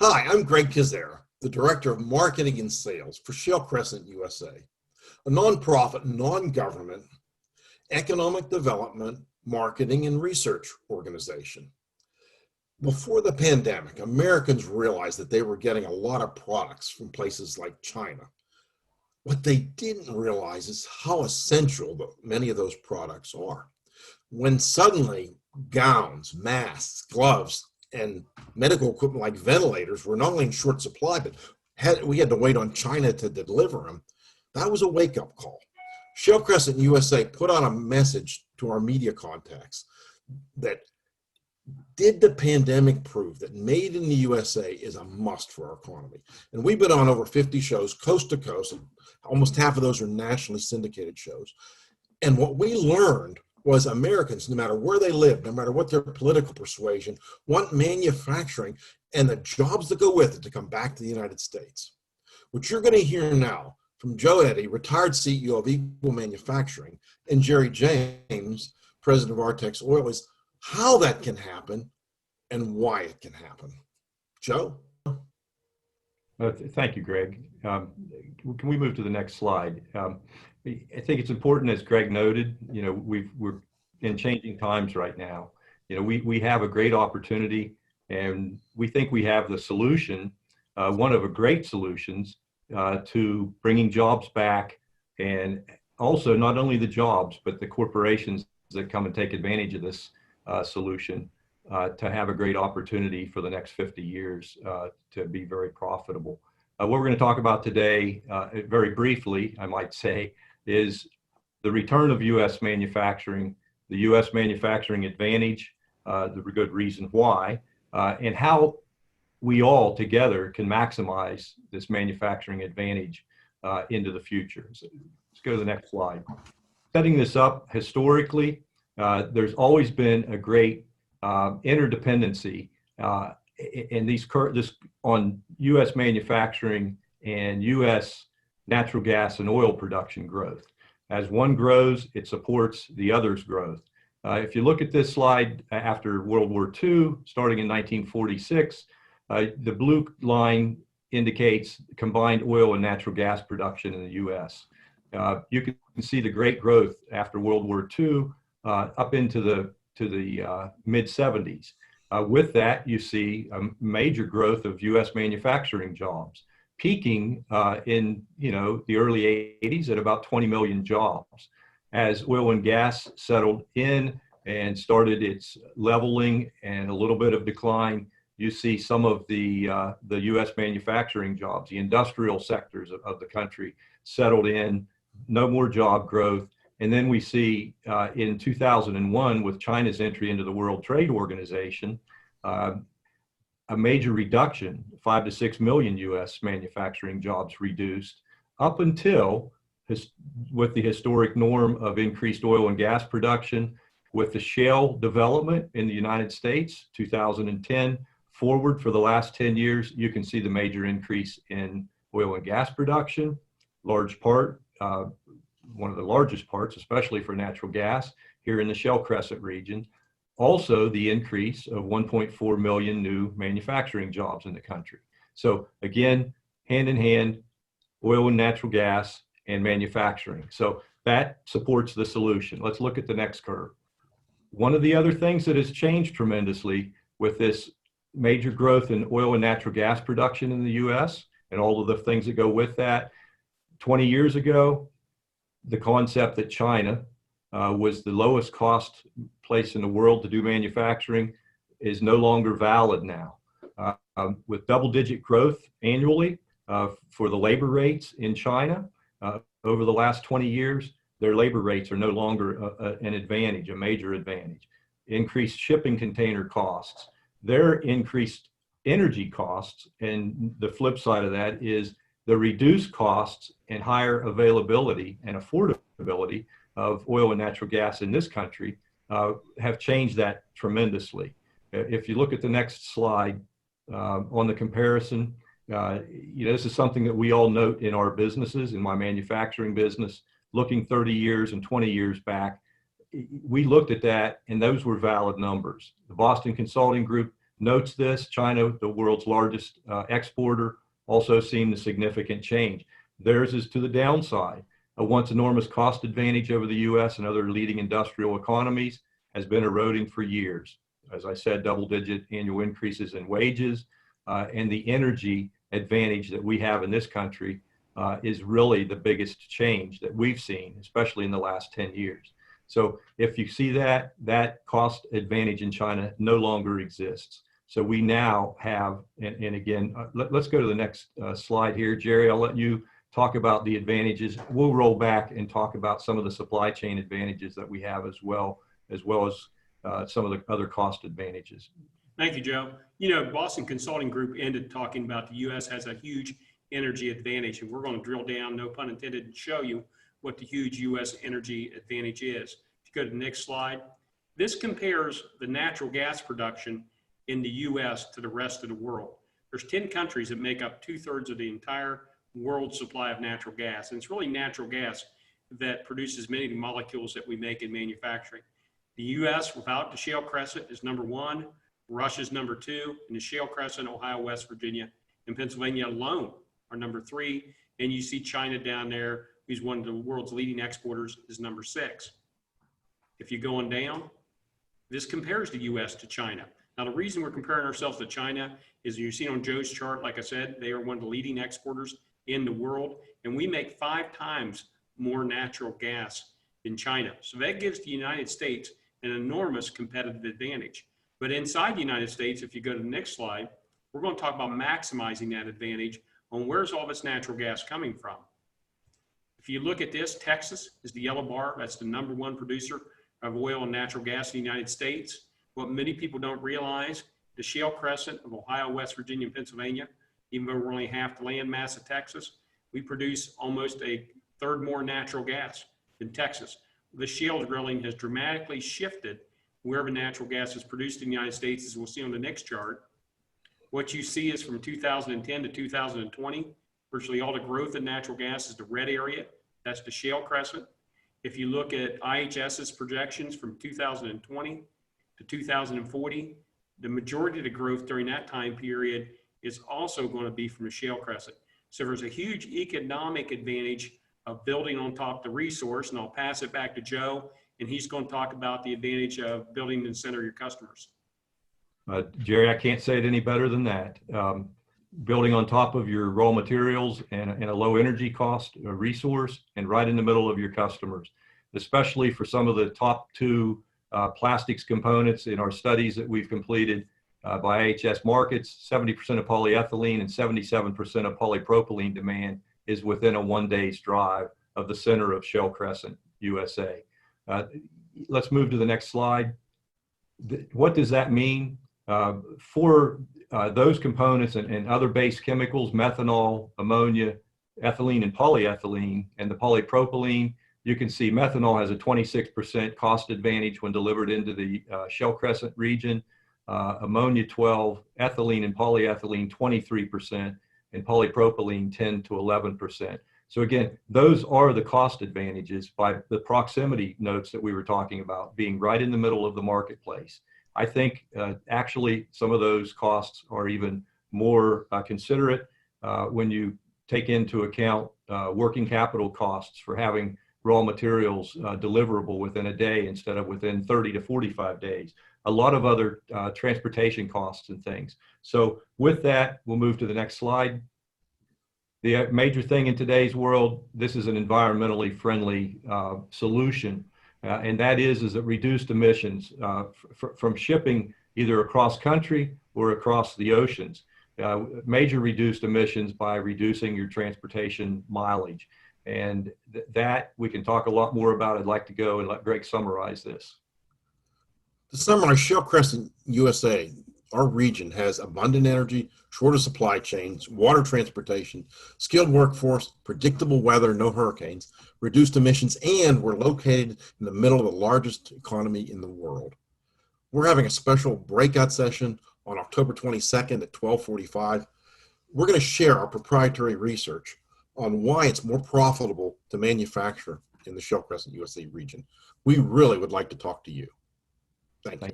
Hi, I'm Greg Kizare, the Director of Marketing and Sales for Shale Crescent USA, a nonprofit, non-government, economic development, marketing, and research organization. Before the pandemic, Americans realized that they were getting a lot of products from places like China. What they didn't realize is how essential many of those products are. When suddenly gowns, masks, gloves, and medical equipment like ventilators were not only in short supply, but we had to wait on China to deliver them, that was a wake-up call. Shale Crescent USA put out a message to our media contacts that did the pandemic prove that made in the USA is a must for our economy? And we've been on over 50 shows, coast to coast, and almost half of those are nationally syndicated shows. And what we learned was Americans, no matter where they live, no matter what their political persuasion, want manufacturing and the jobs that go with it to come back to the United States. What you're going to hear now from Joe Eddy, retired CEO of Eagle Manufacturing, and Jerry James, president of Artex Oil, is how that can happen and why it can happen. Joe? Thank you, Greg. Can we move to the next slide? I think it's important, as Greg noted, we're in changing times right now. We have a great opportunity, and we think we have the solution, one of the great solutions to bringing jobs back, and also not only the jobs, but the corporations that come and take advantage of this solution to have a great opportunity for the next 50 years to be very profitable. What we're going to talk about today, very briefly, I might say, is the return of U.S. manufacturing, the U.S. manufacturing advantage, the good reason why, and how we all together can maximize this manufacturing advantage into the future. So let's go to the next slide. Setting this up historically, there's always been a great interdependency in this on U.S. manufacturing and U.S. natural gas and oil production growth. As one grows, it supports the other's growth. If you look at this slide after World War II, starting in 1946, the blue line indicates combined oil and natural gas production in the U.S. You can see the great growth after World War II up into the mid 70s. With that, you see a major growth of U.S. manufacturing jobs, peaking in the early 80s at about 20 million jobs. As oil and gas settled in and started its leveling and a little bit of decline, you see some of the U.S. manufacturing jobs, the industrial sectors of the country settled in, no more job growth. And then we see in 2001, with China's entry into the World Trade Organization, a major reduction, 5 to 6 million U.S. manufacturing jobs reduced, up until with the historic norm of increased oil and gas production, with the shale development in the United States, 2010 forward for the last 10 years, you can see the major increase in oil and gas production, large part, one of the largest parts, especially for natural gas here in the Shale Crescent region. Also, the increase of 1.4 million new manufacturing jobs in the country. So again, hand in hand, oil and natural gas and manufacturing. So that supports the solution. Let's look at the next curve. One of the other things that has changed tremendously with this major growth in oil and natural gas production in the US and all of the things that go with that, 20 years ago, the concept that China was the lowest cost place in the world to do manufacturing is no longer valid now. With double-digit growth annually for the labor rates in China over the last 20 years, their labor rates are no longer an advantage, a major advantage. Increased shipping container costs, their increased energy costs, and the flip side of that is the reduced costs and higher availability and affordability of oil and natural gas in this country have changed that tremendously. If you look at the next slide on the comparison, this is something that we all note in our businesses, in my manufacturing business, looking 30 years and 20 years back, we looked at that and those were valid numbers. The Boston Consulting Group notes this. China, the world's largest exporter, also seen the significant change. Theirs is to the downside. A once enormous cost advantage over the US and other leading industrial economies has been eroding for years. As I said, double-digit annual increases in wages, and the energy advantage that we have in this country is really the biggest change that we've seen, especially in the last 10 years. So if you see that, that cost advantage in China no longer exists. So we now have, and again, let's go to the next slide here. Jerry, I'll let you talk about the advantages. We'll roll back and talk about some of the supply chain advantages that we have as well as some of the other cost advantages. Thank you, Joe. You know, Boston Consulting Group ended talking about the U.S. has a huge energy advantage, and we're going to drill down, no pun intended, and show you what the huge U.S. energy advantage is. If you go to the next slide, this compares the natural gas production in the U.S. to the rest of the world. There's 10 countries that make up 2/3 of the entire world supply of natural gas, and it's really natural gas that produces many of the molecules that we make in manufacturing. The U.S., without the Shale Crescent, is number 1. Russia's number 2, and the Shale Crescent, Ohio, West Virginia, and Pennsylvania alone are number 3. And you see China down there, who's one of the world's leading exporters, is number 6. If you go on down, this compares the U.S. to China. Now, the reason we're comparing ourselves to China is you see on Joe's chart, like I said, they are one of the leading exporters in the world, and we make 5 times more natural gas than China. So that gives the United States an enormous competitive advantage. But inside the United States, if you go to the next slide, we're going to talk about maximizing that advantage on where's all this natural gas coming from. If you look at this, Texas is the yellow bar. That's the number 1 producer of oil and natural gas in the United States. What many people don't realize, the Shale Crescent of Ohio, West Virginia, and Pennsylvania, even though we're only half the land mass of Texas, we produce almost 1/3 more natural gas than Texas. The shale drilling has dramatically shifted wherever natural gas is produced in the United States, as we'll see on the next chart. What you see is from 2010 to 2020, virtually all the growth in natural gas is the red area. That's the Shale Crescent. If you look at IHS's projections from 2020 to 2040, the majority of the growth during that time period is also going to be from the Shale Crescent. So there's a huge economic advantage of building on top of the resource, and I'll pass it back to Joe, and he's going to talk about the advantage of building in the center of your customers. Jerry, I can't say it any better than that. Building on top of your raw materials and a low energy cost resource, and right in the middle of your customers, especially for some of the top 2 plastics components in our studies that we've completed by IHS Markets. 70% of polyethylene and 77% of polypropylene demand is within a 1 day's drive of the center of Shale Crescent, USA. Let's move to the next slide. What does that mean? For those components and other base chemicals, methanol, ammonia, ethylene, and polyethylene, and the polypropylene, you can see methanol has a 26% cost advantage when delivered into the Shale Crescent region, ammonia 12%, ethylene and polyethylene 23%, and polypropylene 10 to 11%. So again, those are the cost advantages by the proximity notes that we were talking about, being right in the middle of the marketplace. I think actually some of those costs are even more considerate when you take into account working capital costs for having raw materials deliverable within a day instead of within 30 to 45 days. A lot of other transportation costs and things. So with that, we'll move to the next slide. The major thing in today's world, this is an environmentally friendly solution, and that is that reduced emissions from shipping either across country or across the oceans. Major reduced emissions by reducing your transportation mileage. And that we can talk a lot more about. I'd like to go and let Greg summarize this. To summarize, Shale Crescent USA, our region has abundant energy, shorter supply chains, water transportation, skilled workforce, predictable weather, no hurricanes, reduced emissions, and we're located in the middle of the largest economy in the world. We're having a special breakout session on October 22nd at 12:45. We're going to share our proprietary research on why it's more profitable to manufacture in the Shale Crescent USA region. We really would like to talk to you. Thank you.